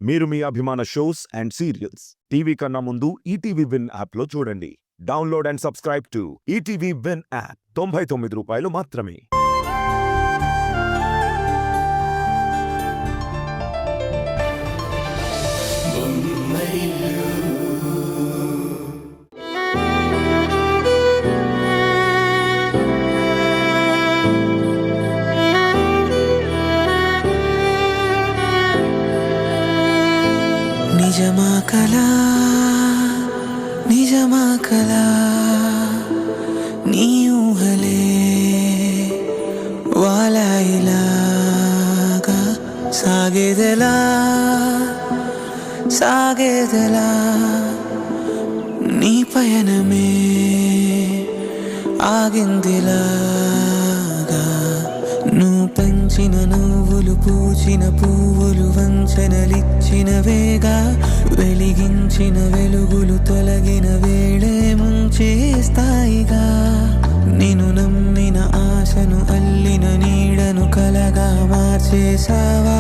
మీరు మీ అభిమాన shows and serials TV కన్నా ముందు ఈటీవీ విన్ యాప్లో చూడండి. Download and subscribe to ETV win app. 99 రూపాయలు మాత్రమే. నిజమా కలా నిజమా కలా నీ ఊహలే వాలాయిలాగా సాగేదెలా సాగేదెలా నీ పయనమే ఆగిందిలాగా నువ్వు పెంచిన నువ్వులు పూచిన పువ్వులు వంచనలిచ్చిన వేగా వెలిగించిన వెలుగులు తొలగిన వేళే ముంచేస్తాయిగా నేను నమ్మిన ఆశను అల్లిన నీడను కలగా మార్చేసావా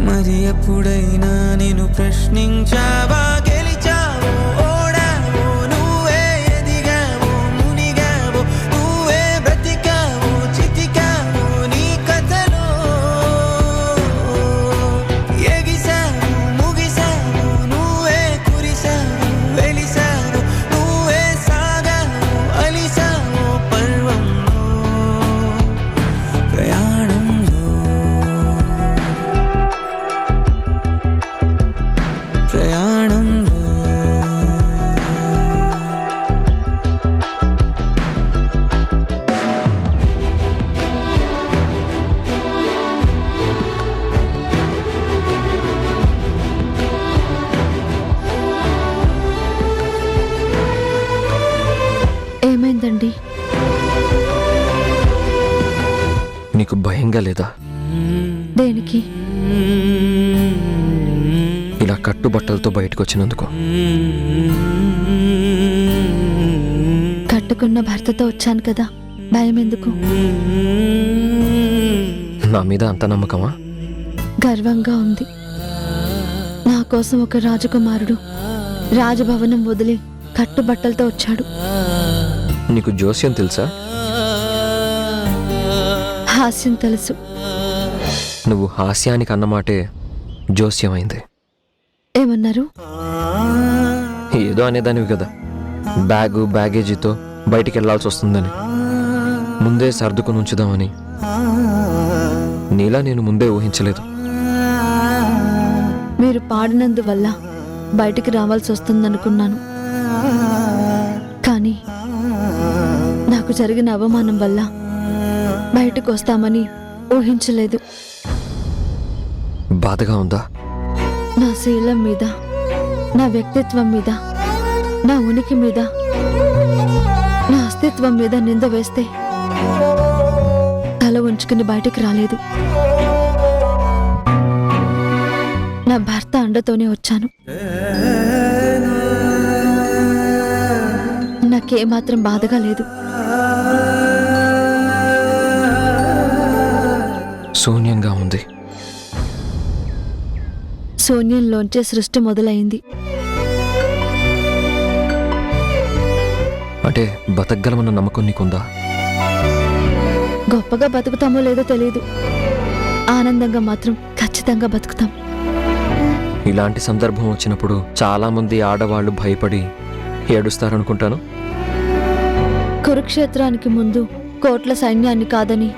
మరి ఎప్పుడైనా నేను ప్రశ్నించావా గెలిచావో ఓడావో నువ్వే ఎదిగావో మునిగావో నువ్వే బ్రతికావో చితికావో నీ కథలో ఎగిసావు ముగిసావు నువ్వే కురిసావు వెలిసావు నువ్వే సాగావు అలిసావు పర్వంలో ప్రయాణంలో ప్రయాణంలో ఏమైందండి? నీకు భయంగా లేదా? దేనికి? ఇలా కట్టుబట్టలతో బయటకు వచ్చినందుకు. కట్టుకున్న భర్తతో వచ్చాను కదా, భయం ఎందుకు? నా మీద అంత నమ్మకమా? గర్వంగా ఉంది. నా కోసం ఒక రాజకుమారుడు రాజభవనం వదిలి కట్టుబట్టలతో వచ్చాడు. నీకు జోస్యం తెలుసా? హాస్యం తెలుసు. నువ్వు హాస్యానికి అన్నమాటే జోస్యమైంది. ఏమన్నారు? ఏదో అనేదానివి కదా, బ్యాగేజీతో బయటికి వెళ్లాల్సి వస్తుందని. ముందే సర్దుకుని ఉంచుదామని. నీలా నేను ముందే ఊహించలేదు. మీరు పాడినందువల్ల బయటికి రావాల్సి వస్తుందనుకున్నాను, కానీ నాకు జరిగిన అవమానం వల్ల బయటకు వస్తామని ఊహించలేదు. బాధగా ఉందా? నా శీలం మీద, నా వ్యక్తిత్వం మీద, నా ఉనికి మీద, నా అస్తిత్వం మీద నింద వేస్తే తల ఉంచుకుని బయటికి రాలేదు. నా భర్త అండతోనే వచ్చాను. నాకేమాత్రం బాధగా లేదు. శూన్యంగా ఉంది. శూన్యంలోంచే సృష్టి మొదలైంది. అంటే బతకగలమన్న నమ్మకం నీకుందా? గొప్పగా బతుకుతామో లేదో తెలియదు, ఆనందంగా మాత్రం ఖచ్చితంగా బతుకుతాం. ఇలాంటి సందర్భం వచ్చినప్పుడు చాలా మంది ఆడవాళ్లు భయపడి ఏడుస్తారనుకుంటాను. కురుక్షేత్రానికి ముందు కోట్ల సైన్యాన్ని కాదని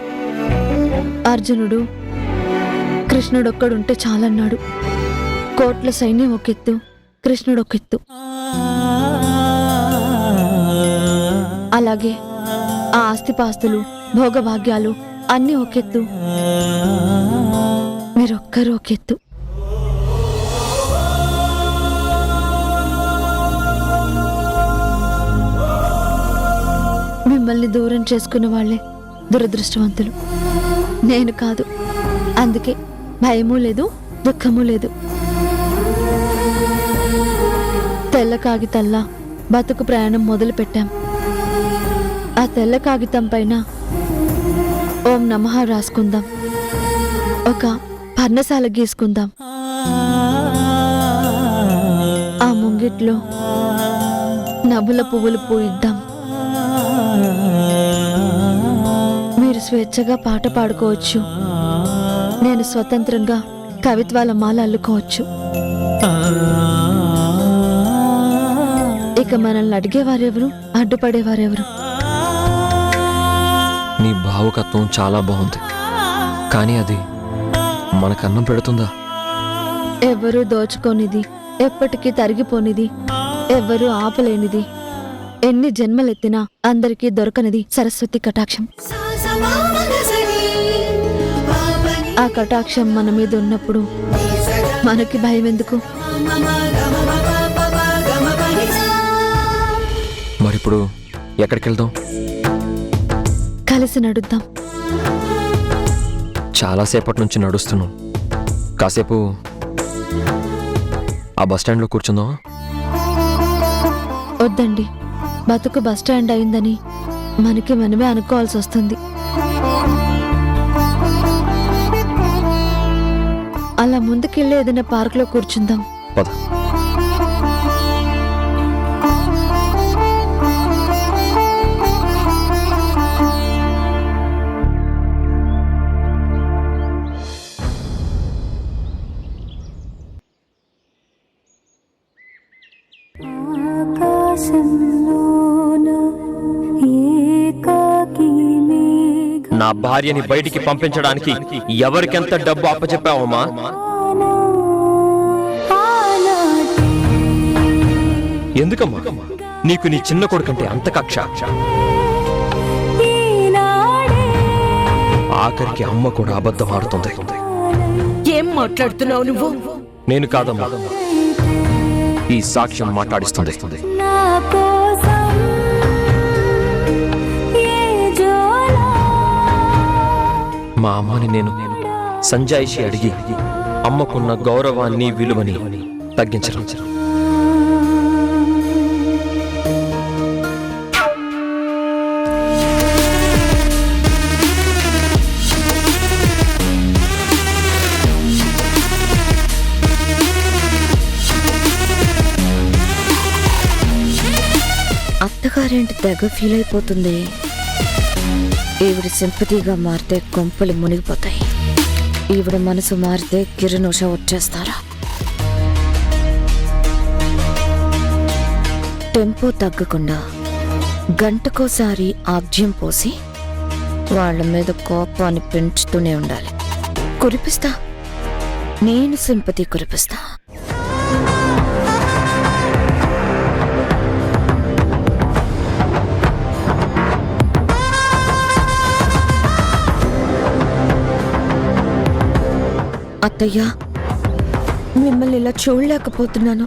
అర్జునుడు కృష్ణుడొక్కడుంటే చాలన్నాడు. కోట్ల సైన్యం ఒకెత్తు, కృష్ణుడు ఒకెత్తు. అలాగే ఆ ఆస్తిపాస్తులు భోగభాగ్యాలు అన్నీ ఒకెత్తు, మీరొక్కరు ఒకెత్తు. మిమ్మల్ని దూరం చేసుకున్న వాళ్ళే దురదృష్టవంతులు, నేను కాదు. అందుకే భయమూ లేదు, దుఃఖమూ లేదు. తెల్ల కాగితల్లా బతుకు ప్రయాణం మొదలు పెట్టాం. ఆ తెల్ల కాగితం పైన ఓం నమః రాసుకుందాం, ఒక పర్ణశాల గీసుకుందాం. వాకిట్లో నవ్వుల పువ్వులు పూయిద్దాం. మీరు స్వేచ్ఛగా పాట పాడుకోవచ్చు, నేను స్వతంత్రంగా కవిత్వాల మాల అల్లుకోవచ్చు. ఇక మనల్ని అడిగేవారెవరు, అడ్డుపడేవారెవరు? నీ భావుకత్వం చాలా బాగుంది, కానీ అది మనకన్నం పెడుతుందా? ఎవ్వరూ దోచుకోనిది, ఎప్పటికీ తరిగిపోనిది, ఎవ్వరూ ఆపలేనిది, ఎన్ని జన్మలెత్తినా అందరికీ దొరకనిది సరస్వతి కటాక్షం. ఆ కటాక్షం మన మీద ఉన్నప్పుడు మనకి భయం ఎందుకు? మరిప్పుడు ఎక్కడికి వెళ్దాం? కలిసి నడుద్దాం. చాలాసేపటి నుంచి నడుస్తున్నాం, కాసేపు ఆ బస్టాండ్లో కూర్చుందాం. వద్దండి, బతుకు బస్టాండ్ అయిందని మనకి మనమే అనుకోవాల్సి వస్తుంది. అలా ముందుకెళ్ళి ఏదైనా పార్క్లో కూర్చుందాం. పద. నా భార్యని బయటికి పంపించడానికి ఎవరికెంత డబ్బు అప్పచెప్పావమ్మా? ఎందుకమ్మా నీకు నీ చిన్న కొడుకంటే అంత కక్ష? ఆఖరికి అమ్మ కూడా అబద్ధం ఆడుతుంది. ఏం మాట్లాడుతున్నావు నువ్వు? నేను కాదమ్మా, ఈ సాక్ష్యం మాట్లాడిస్తుంది. మా అమ్మని నేను సంజాయిషి అడిగి అమ్మకున్న గౌరవాన్ని విలువని తగ్గించడం. అత్తగారేంటి తెగ ఫీల్ అయిపోతుంది. ఈవిడ సింపతిగా మారితే కొంపలు మునిగిపోతాయి, ఈవిడ మనసు మారితే కిరణ్ ఉష వచ్చేస్తారా? టెంపో తగ్గకుండా గంటకోసారి ఆజ్యం పోసి వాళ్ళ మీద కోపాన్ని పెంచుతూనే ఉండాలి. కురిపిస్తా, నేను సింపతి కురిపిస్తా. అత్తయ్య, మిమ్మల్ని ఇలా చూడలేకపోతున్నాను.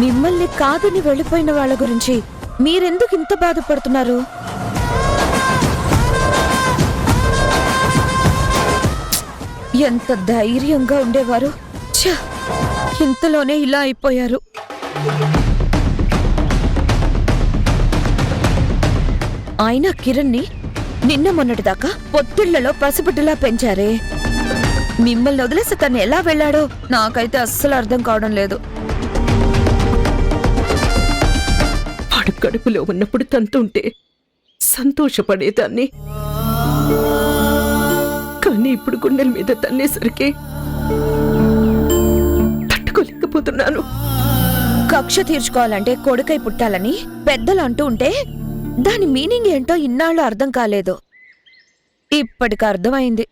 మిమ్మల్ని కాదని వెళ్ళిపోయిన వాళ్ళ గురించి మీరెందుకు ఇంత బాధపడుతున్నారు? ఎంత ధైర్యంగా ఉండేవారు, ఛ, ఇంతలోనే ఇలా అయిపోయారు. అయినా కిరణ్ని నిన్న మొన్నటిదాకా పొత్తిళ్లలో పసిబిడ్డలా పెంచారే, మిమ్మల్ని వదిలేసి తను ఎలా వెళ్ళాడో నాకైతే అస్సలు అర్థం కావడం లేదు. వాడు కడుపులో ఉన్నప్పుడు తంతుంటే సంతోషపడేదాన్ని, కానీ ఇప్పుడు గుండెల మీద తన్నేసరికి తట్టుకోలేకపోతున్నాను. కక్ష తీర్చుకోవాలంటే కొడుకై పుట్టాలని పెద్దలు అంటూ ఉంటే దాని మీనింగ్ ఏంటో ఇన్నాళ్ళు అర్థం కాలేదు. ఇప్పటికి అర్థమైంది.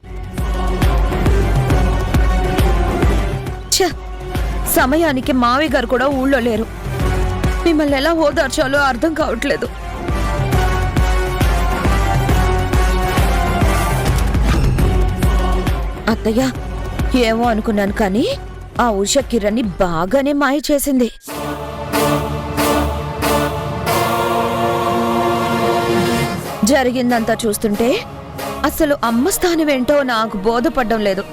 ఛ, సమయానికి మావి గారు కూడా ఊళ్ళో లేరు. మిమ్మల్ని ఎలా ఓదార్చాలో అర్థం కావట్లేదు. అత్తయ్య, ఏమో అనుకున్నాను కానీ ఆ ఉష కిరణ్ని బాగానే మాయ చేసింది. జరిగిందంతా చూస్తుంటే అసలు అమ్మ స్థానం ఏంటో నాకు బోధపడ్డం లేదు.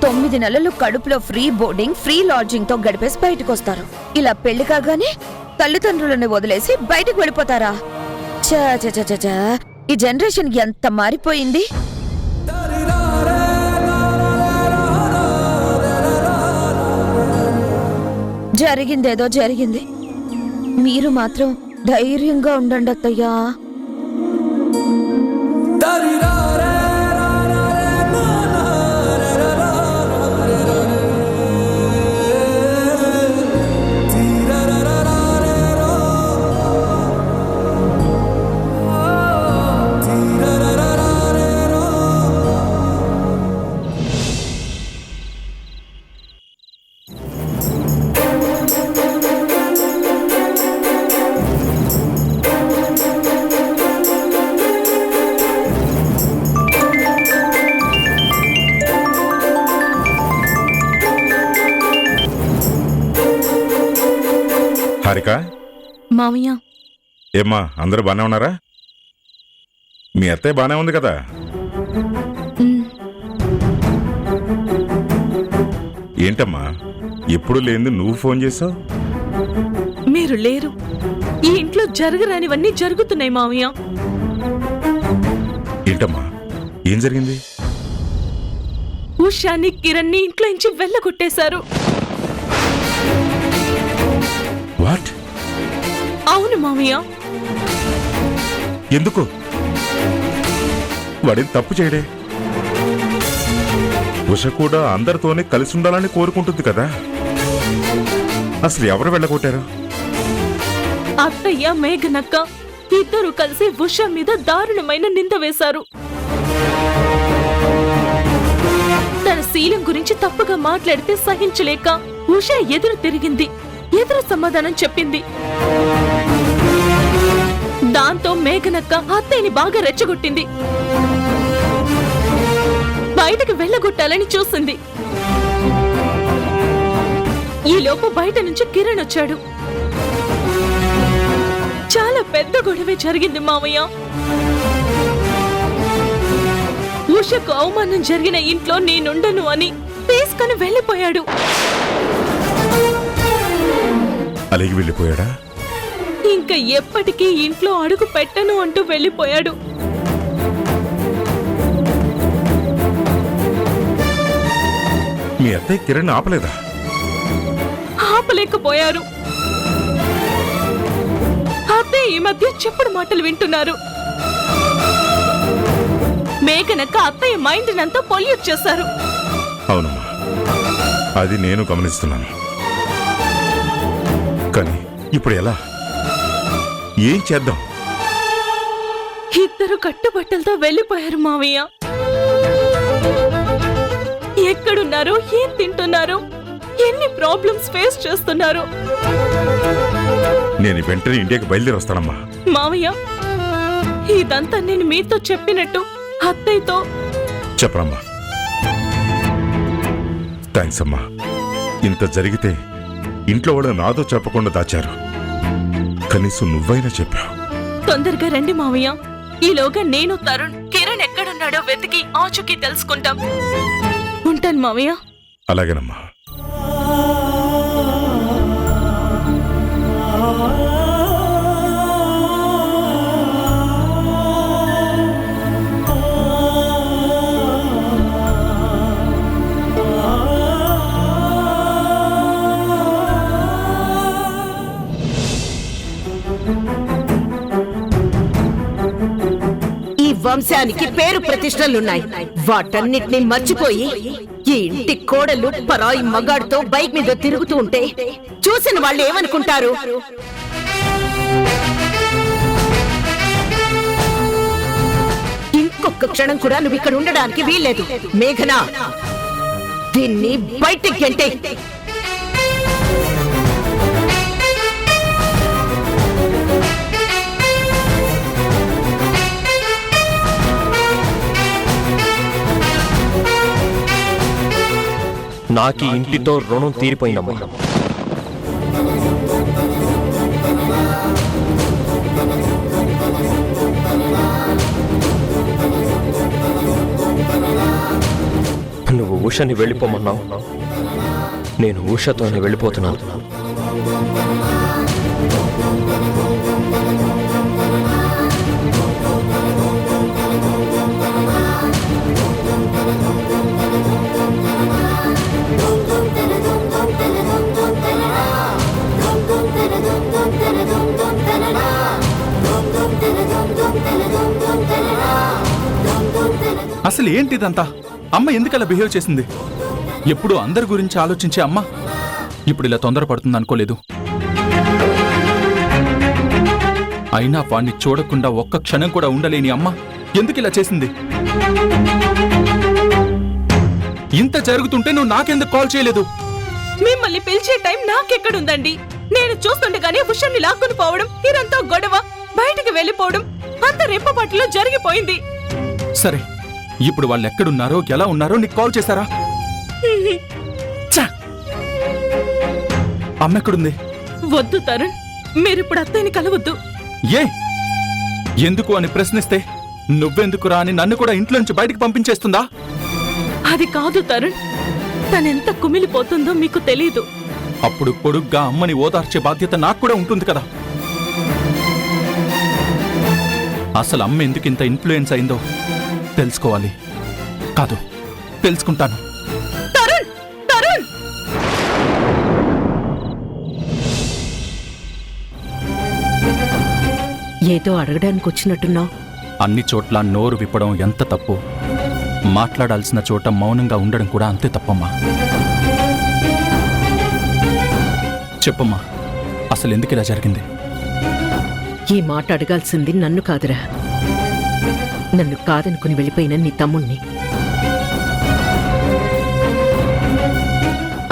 9 నెలలు కడుపులో ఫ్రీ బోర్డింగ్, ఫ్రీ లాడ్జింగ్ తో గడిపేసి బయటకు వస్తారు. ఇలా పెళ్లి కాగానే తల్లిదండ్రులని వదిలేసి బయటకు వెళ్ళిపోతారా? చ ఈ జనరేషన్ ఎంత మారిపోయింది. జరిగిందేదో జరిగింది. మీరు మాత్రం ధైర్యంగా ఉండండి అత్తయ్యా. హారిక, మావయ్య, ఏమ్మా అందరూ బానే ఉన్నారా? మీ అత్తయ్య బానే ఉంది కదా? ఏంటమ్మా ఎప్పుడు లేనిది నువ్వు ఫోన్ చేసావు? మీరు లేరు. ఈ ఇంట్లో జరగరానివన్నీ జరుగుతున్నాయి మావయ్య. ఏంటమ్మా ఏం జరిగింది? ఉషాని కిరణ్ని ఇంట్లో నుంచి వెళ్ళగొట్టేశారు. వాట్? అవును మావయ్య. ఎందుకు? వాడిని తప్పు చేయడే. ఉష కూడా అందరితోనే కలిసి ఉండాలని కోరుకుంటుంది కదా. అసలు ఎవరు వెళ్ళగొట్టారు? అత్తయ్య, మేఘనక్క ఇద్దరు కలిసి ఉష మీద దారుణమైన నింద వేశారు. తన శీలం గురించి తప్పుగా మాట్లాడితే సహించలేక ఉష ఎదురు తిరిగింది. ఎదురు సమాధానం చెప్పింది. దాంతో మేఘనక్క అత్తయ్యని బాగా రెచ్చగొట్టింది. బయటకు వెళ్ళగొట్టాలని చూసింది. ఈలోపు బయట నుంచి కిరణ్ వచ్చాడు. చాలా పెద్ద గొడవే జరిగింది మావయ్య. ఉషకు అవమానం జరిగిన ఇంట్లో నేనుండను అని తీసుకుని వెళ్ళిపోయాడు. అలాగే వెళ్ళిపోయాడా? ఇంకా ఎప్పటికీ ఇంట్లో అడుగు పెట్టను అంటూ వెళ్ళిపోయాడు. మీ అత్తయ్య కిరణ్ ఆపలేదా? ఆపలేకపోయారు. అత్తయ్య ఈ మధ్య చెప్పుడు మాటలు వింటున్నారు. మేఘనక్క అత్తయ్య మైండ్ నంతా పొల్యూట్ చేశారు. అవునమ్మా, అది నేను గమనిస్తున్నాను. కానీ ఇప్పుడు ఎలా? ఏం చేద్దాం? ఇద్దరు కట్టుబట్టలతో వెళ్ళిపోయారు మావయ్య. ఎక్కడున్నారో, ఏం తింటున్నారో, ఎన్ని ప్రాబ్లమ్స్ ఫేస్ చేస్తున్నారో. నేను వెంటనే ఇండియాకి బయలుదేరి వస్తానమ్మా. మావయ్య, ఇదంతా నేను మీతో చెప్పినట్టు అత్తయ్యతో చెప్పనమ్మా. థ్యాంక్స్ అమ్మా. ఇంత జరిగితే ఇంట్లో వాళ్ళు నాతో చెప్పకుండా దాచారు. కనీసం నువ్వైనా చెప్పావు. తొందరగా రండి మావయ్య. ఈలోగా నేను, తరుణ్, కిరణ్ ఎక్కడున్నాడో వెతికి ఆచూకీ తెలుసుకుంటాం. ఉంటాను మావయ్య. అలాగేనమ్మా. ఈ వంశానికి పేరు ప్రతిష్టలున్నాయి. వాటన్నిటిని మర్చిపోయి ఈ ఇంటి కోడలు పరాయి మగాడితో బైక్ మీద తిరుగుతూ ఉంటే చూసిన వాళ్ళు ఏమనుకుంటారు? ఇంకొక క్షణం కూడా నువ్వు ఇక్కడ ఉండడానికి వీల్లేదు. మేఘనా, దీన్ని బయటికి గెంటే. నాకీ ఇంటితో రుణం తీరిపోయిందమ్మా. నువ్వు ఉషని వెళ్ళిపోమన్నావు. నేను ఉషతోనే వెళ్ళిపోతున్నాను. అసలు ఏంటిదంతా? అమ్మ ఎందుకలా బిహేవ్ చేసింది? ఎప్పుడు అందరి గురించి ఆలోచించే అమ్మ ఇప్పుడు ఇలా తొందరపడుతుంది అనుకోలేదు. అయినా వాణ్ణి చూడకుండా ఒక్క క్షణం కూడా ఉండలేని అమ్మ ఎందుకు ఇలా చేసింది? ఇంత జరుగుతుంటే నువ్వు నాకెందుకు కాల్ చేయలేదు? మిమ్మల్ని పిలిచే టైం నాకెక్కడుందండి? నేను చూస్తుండగానే ఉషాన్ని లాక్కుని పోవడం, ఇదంతా గొడవ, బయటికి వెళ్ళిపోవడం అంత రెప్పపాటులో జరిగిపోయింది. సరే, ఇప్పుడు వాళ్ళు ఎక్కడున్నారో ఎలా ఉన్నారో నీకు కాల్ చేశారా? ఛ! అమ్మ ఎక్కడుంది? వద్దు తరుణ్, మీరిప్పుడు అత్తయ్యని కలవద్దు. ఏ ఎందుకు అని ప్రశ్నిస్తే నువ్వెందుకు రా అని నన్ను కూడా ఇంట్లో నుంచి బయటికి పంపించేస్తుందా? అది కాదు తరుణ్, తనెంత కుమిలిపోతుందో మీకు తెలీదు. అప్పుడు పొడుగ్గా అమ్మని ఓదార్చే బాధ్యత నాకు కూడా ఉంటుంది కదా. అసలు అమ్మ ఎందుకు ఇంత ఇన్ఫ్లుయెన్స్ అయిందో తెలుసుకోవాలి. కాదు, తెలుసుకుంటాను. తరుణ్, తరుణ్! ఏదో అడగడానికి వచ్చినట్టున్నావు. అన్ని చోట్ల నోరు విప్పడం ఎంత తప్పు, మాట్లాడాల్సిన చోట మౌనంగా ఉండడం కూడా అంతే తప్పమ్మా. చెప్పమ్మా, అసలు ఎందుకు ఇలా జరిగింది? ఈ మాట అడగాల్సింది నన్ను కాదురా, నన్ను కాదనుకుని వెళ్ళిపోయిన నీ తమ్ముణ్ణి.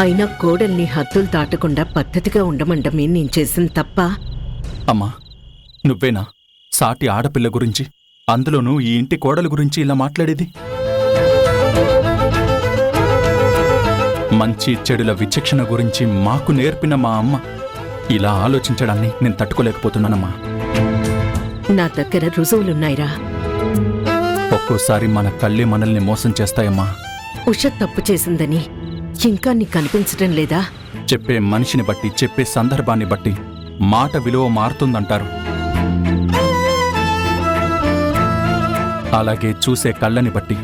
అయినా కోడల్ని హద్దులు దాటకుండా పద్ధతిగా ఉండమండమే నేను చేసిన తప్ప. అమ్మా, నువ్వేనా సాటి ఆడపిల్ల గురించి, అందులోనూ ఈ ఇంటి కోడల గురించి ఇలా మాట్లాడేది? మంచి చెడుల విచక్షణ గురించి మాకు నేర్పిన మా అమ్మ ఇలా ఆలోచించడాన్ని నేను తట్టుకోలేకపోతున్నానమ్మా. నా దగ్గర రుజువులున్నాయిరా. ఒక్కోసారి మన కళ్ళే మనల్ని మోసం చేస్తాయమ్మా. ఉష తప్పు చేసిందని ఇంకా నీకు కనిపించటం లేదా? చెప్పే మనిషిని బట్టి, చెప్పే సందర్భాన్ని బట్టి మాట విలువ మారుతుందంటారు. అలాగే చూసే కళ్ళని బట్టి,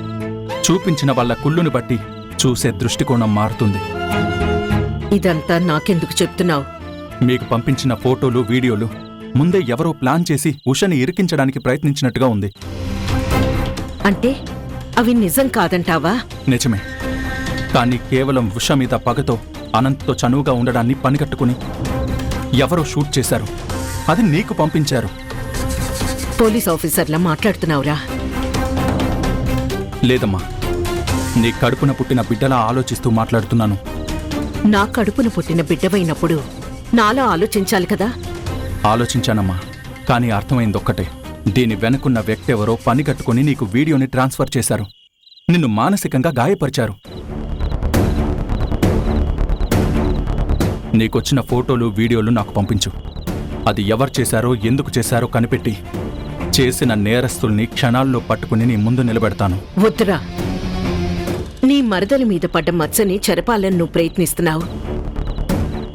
చూపించిన వాళ్ళ కుళ్ళుని బట్టి చూసే దృష్టికోణం మారుతుంది. ఇదంతా నాకెందుకు చెప్తున్నావు? మీకు పంపించిన ఫోటోలు, వీడియోలు ముందే ఎవరో ప్లాన్ చేసి ఉషని ఇరికించడానికి ప్రయత్నించినట్టుగా ఉంది. అంటే అవి నిజం కాదంటావా? నిజమే, కానీ కేవలం ఉష మీద పగతో అనంత్తో చనువుగా ఉండడాన్ని పనిగట్టుకుని ఎవరో షూట్ చేశారు. అది నీకు పంపించారు. పోలీస్ ఆఫీసర్లా మాట్లాడుతున్నావురా? లేదమ్మా, నీ కడుపున పుట్టిన బిడ్డలా ఆలోచిస్తూ మాట్లాడుతున్నాను. నా కడుపున పుట్టిన బిడ్డవైనప్పుడు నాలా ఆలోచించాలి కదా? ఆలోచించానమ్మా, కానీ అర్థమైందొక్కటే. దీని వెనుకున్న వ్యక్తి ఎవరో పని కట్టుకుని నీకు వీడియోని ట్రాన్స్ఫర్ చేశారు. నిన్ను మానసికంగా గాయపరిచారు. నీకొచ్చిన ఫోటోలు, వీడియోలు నాకు పంపించు. అది ఎవరు చేశారో, ఎందుకు చేశారో కనిపెట్టి చేసిన నేరస్తుల్ని క్షణాల్లో పట్టుకుని నీ ముందు నిలబెడతాను. వద్దురా, నీ మరదలి మీద పడ్డ మచ్చని చెరపాలని నువ్వు ప్రయత్నిస్తున్నావు.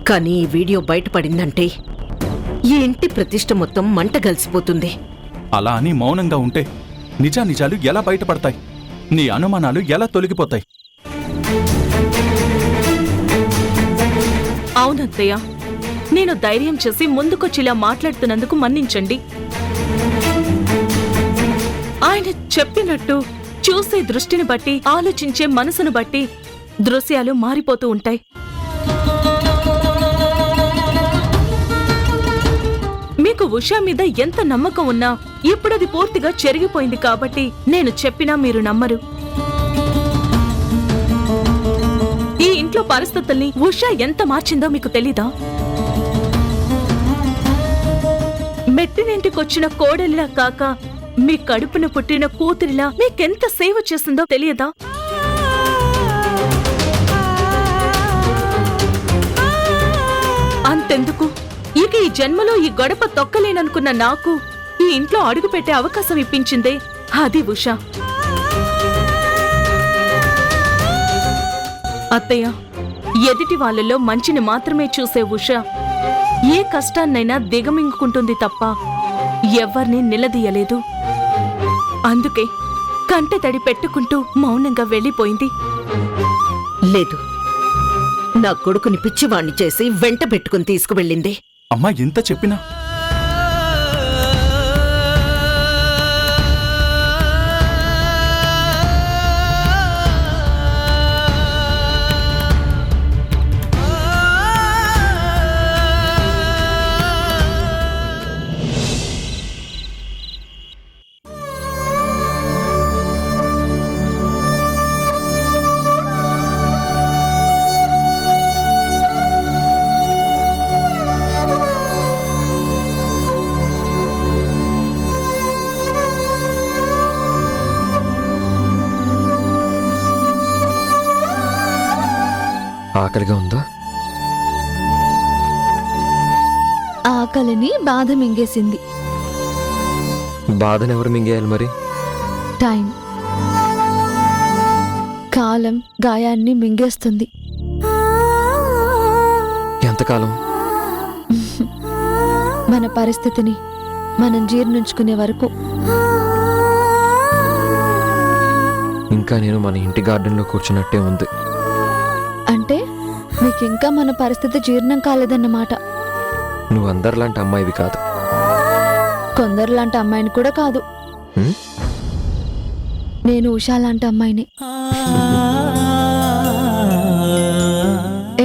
కానీ ఈ వీడియో బయటపడిందంటే ఈ ఇంటి ప్రతిష్ఠ మొత్తం మంట గలిసిపోతుంది. అలా అని మౌనంగా ఉంటే నిజానిజాలు ఎలా బయటపడతాయి? నీ అనుమానాలు ఎలా తొలగిపోతాయి? అవునత్తయ్య, నేను ధైర్యం చేసి ముందుకొచ్చిలా మాట్లాడుతున్నందుకు మన్నించండి. ఆయన చెప్పినట్టు చూసే దృష్టిని బట్టి, ఆలోచించే మనసును బట్టి దృశ్యాలు మారిపోతూ ఉంటాయి. మీకు ఉషా మీద ఎంత నమ్మకం ఉన్నా ఇప్పుడది పూర్తిగా చెరిగిపోయింది కాబట్టి నేను చెప్పినా మీరు నమ్మరు. ఈ ఇంట్లో పరిస్థితుల్ని ఉషా ఎంత మార్చిందో మీకు తెలీదా? మెట్టినింటికొచ్చిన కోడలిలా కాక మీ కడుపున పుట్టిన కూతురిలా మీకెంత సేవ చేసిందో తెలియదా? అంతెందుకు, ఇక ఈ జన్మలో ఈ గడప తొక్కలేననుకున్న నాకు ఈ ఇంట్లో అడుగు పెట్టే అవకాశం ఇప్పించిందే అది ఉషా. అత్తయ్య, ఎదుటి వాళ్ళలో మంచిని మాత్రమే చూసే ఉషా ఏ కష్టాన్నైనా దిగమింగుకుంటుంది తప్ప ఎవ్వర్నీ నిలదీయలేదు. అందుకే కంటె తడి పెట్టుకుంటూ మౌనంగా వెళ్ళిపోయింది. లేదు, నా కొడుకుని పిచ్చివాణ్ణి చేసి వెంట పెట్టుకుని తీసుకువెళ్ళింది. అమ్మా, ఎంత చెప్పినా ఆకలిగా ఉందా? ఆకలిని బాధ మింగేసింది. బాధను ఎవరు మింగేయాలి మరి? టైం, కాలం గాయాన్ని మింగేస్తుంది. ఎంతకాలం? మన పరిస్థితిని మనం జీర్ణించుకునే వరకు. ఇంకా నేను మన ఇంటి గార్డెన్లో కూర్చున్నట్టే ఉంది. అంటే నీకింకా మన పరిస్థితి జీర్ణం కాలేదన్నమాట. నువ్వు అందరిలాంటి అమ్మాయివి కాదు. కొందరు లాంటి అమ్మాయిని కూడా కాదు. హ్మ్? నేను ఉషా లాంటి అమ్మాయిని.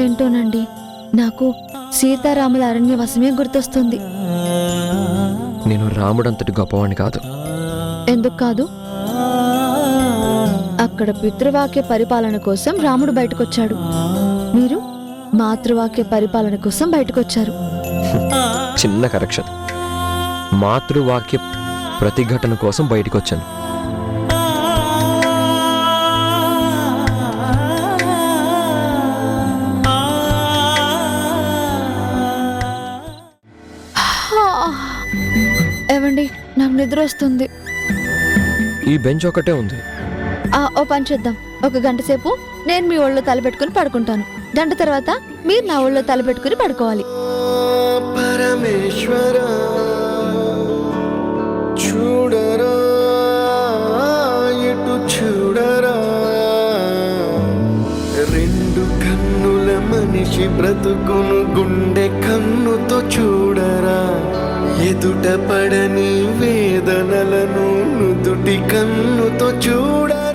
ఏంటోనండి, నాకు సీతారాముల అరణ్యవాసమే గుర్తొస్తుంది. నేను రాముడంతటి గొప్పవాణ్ణి కాదు. ఎందుకు కాదు? అక్కడ పితృవాక్య పరిపాలన కోసం రాముడు బయటకొచ్చాడు. మీరు మాతృవాక్య పరిపాలన కోసం బయటకొచ్చారు. చిన్న కరెక్షన్. మాతృవాక్య ప్రతిఘటన కోసం బయటికి వచ్చాను. ఏవండి, నాకు నిద్ర వస్తుంది. ఈ బెంచ్ ఒకటే ఉంది. ఓ పని చేద్దాం. 1 గంట సేపు నేను మీ ఒళ్ళో తలపెట్టుకుని పడుకుంటాను. గంట తర్వాత మీరు నా ఒళ్ళో తలపెట్టుకుని పడుకోవాలి. పరమేశ్వర చూడరా ఎటు చూడరా, 2 కన్నుల మనిషి బ్రతుకును గుండె కన్నుతో చూడరా, ఎదుట పడని వేదనలను నుదుటి కన్నుతో చూడరా.